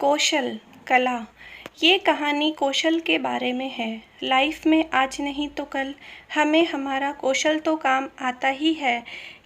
कौशल, कला। ये कहानी कौशल के बारे में है। लाइफ में आज नहीं तो कल हमें हमारा कौशल तो काम आता ही है।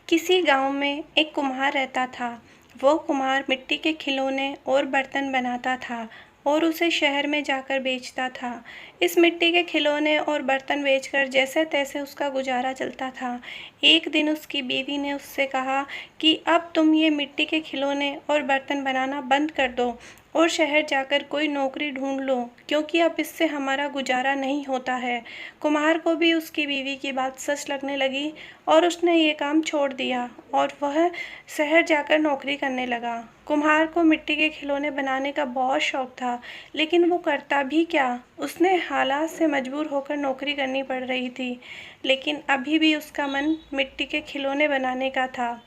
किसी गांव में एक कुम्हार रहता था। वो कुम्हार मिट्टी के खिलौने और बर्तन बनाता था और उसे शहर में जाकर बेचता था। इस मिट्टी के खिलौने और बर्तन बेचकर जैसे तैसे उसका गुजारा चलता था। एक दिन उसकी बीवी ने उससे कहा कि अब तुम ये मिट्टी के खिलौने और बर्तन बनाना बंद कर दो और शहर जाकर कोई नौकरी ढूंढ लो, क्योंकि अब इससे हमारा गुजारा नहीं होता है। कुम्हार को भी उसकी बीवी की बात सच लगने लगी और उसने ये काम छोड़ दिया और वह शहर जाकर नौकरी करने लगा। कुम्हार को मिट्टी के खिलौने बनाने का बहुत शौक था, लेकिन वो करता भी क्या। उसने हालात से मजबूर होकर नौकरी करनी पड़ रही थी, लेकिन अभी भी उसका मन मिट्टी के खिलौने बनाने का था।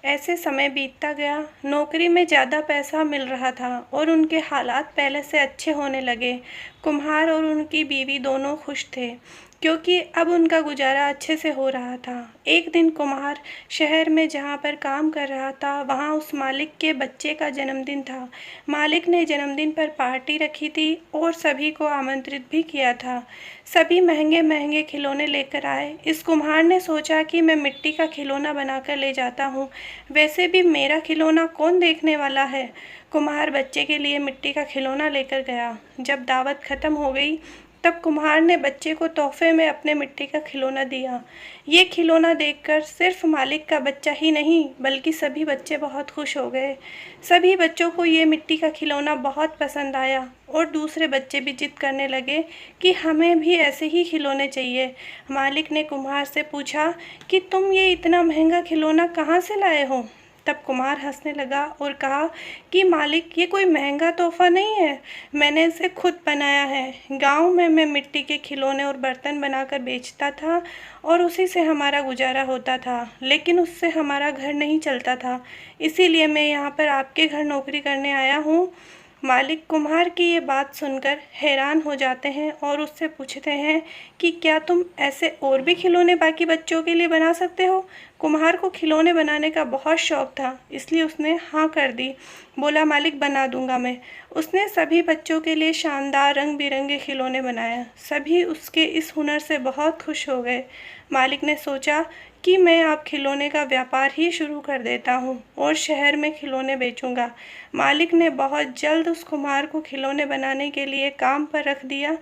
ऐसे समय बीतता गया। नौकरी में ज़्यादा पैसा मिल रहा था और उनके हालात पहले से अच्छे होने लगे। कुम्हार और उनकी बीवी दोनों खुश थे, क्योंकि अब उनका गुजारा अच्छे से हो रहा था। एक दिन कुम्हार शहर में जहाँ पर काम कर रहा था, वहाँ उस मालिक के बच्चे का जन्मदिन था। मालिक ने जन्मदिन पर पार्टी रखी थी और सभी को आमंत्रित भी किया था। सभी महंगे महंगे खिलौने लेकर आए। इस कुम्हार ने सोचा कि मैं मिट्टी का खिलौना बनाकर ले जाता हूँ, वैसे भी मेरा खिलौना कौन देखने वाला है। कुम्हार बच्चे के लिए मिट्टी का खिलौना लेकर गया। जब दावत खत्म हो गई, तब कुम्हार ने बच्चे को तोहफे में अपने मिट्टी का खिलौना दिया। ये खिलौना देखकर सिर्फ मालिक का बच्चा ही नहीं, बल्कि सभी बच्चे बहुत खुश हो गए। सभी बच्चों को ये मिट्टी का खिलौना बहुत पसंद आया और दूसरे बच्चे भी जिद करने लगे कि हमें भी ऐसे ही खिलौने चाहिए। मालिक ने कुम्हार से पूछा कि तुम ये इतना महंगा खिलौना कहाँ से लाए हो। तब कुम्हार हंसने लगा और कहा कि मालिक, ये कोई महंगा तोहफा नहीं है, मैंने इसे खुद बनाया है। गांव में मैं मिट्टी के खिलौने और बर्तन बनाकर बेचता था और उसी से हमारा गुजारा होता था, लेकिन उससे हमारा घर नहीं चलता था। इसीलिए मैं यहाँ पर आपके घर नौकरी करने आया हूँ। मालिक कुम्हार की ये बात सुनकर हैरान हो जाते हैं और उससे पूछते हैं कि क्या तुम ऐसे और भी खिलौने बाकी बच्चों के लिए बना सकते हो। कुम्हार को खिलौने बनाने का बहुत शौक था, इसलिए उसने हाँ कर दी। बोला, मालिक बना दूंगा मैं। उसने सभी बच्चों के लिए शानदार रंग बिरंगे खिलौने बनाए। सभी उसके इस हुनर से बहुत खुश हो गए। मालिक ने सोचा कि मैं अब खिलौने का व्यापार ही शुरू कर देता हूँ और शहर में खिलौने बेचूंगा। मालिक ने बहुत जल्द उस कुम्हार को खिलौने बनाने के लिए काम पर रख दिया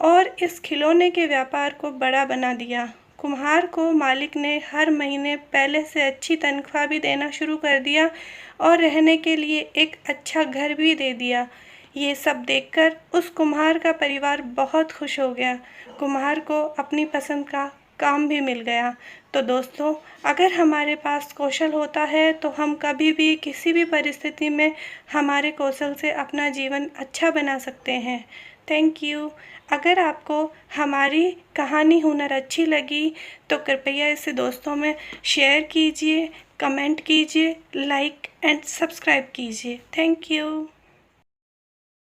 और इस खिलौने के व्यापार को बड़ा बना दिया। कुम्हार को मालिक ने हर महीने पहले से अच्छी तनख्वाह भी देना शुरू कर दिया और रहने के लिए एक अच्छा घर भी दे दिया। ये सब देखकर उस कुम्हार का परिवार बहुत खुश हो गया। कुम्हार को अपनी पसंद का काम भी मिल गया। तो दोस्तों, अगर हमारे पास कौशल होता है तो हम कभी भी किसी भी परिस्थिति में हमारे कौशल से अपना जीवन अच्छा बना सकते हैं। Thank you. अगर आपको हमारी कहानी हुनर अच्छी लगी तो कृपया इसे दोस्तों में शेयर कीजिए, कमेंट कीजिए, लाइक एंड सब्सक्राइब कीजिए। Thank you.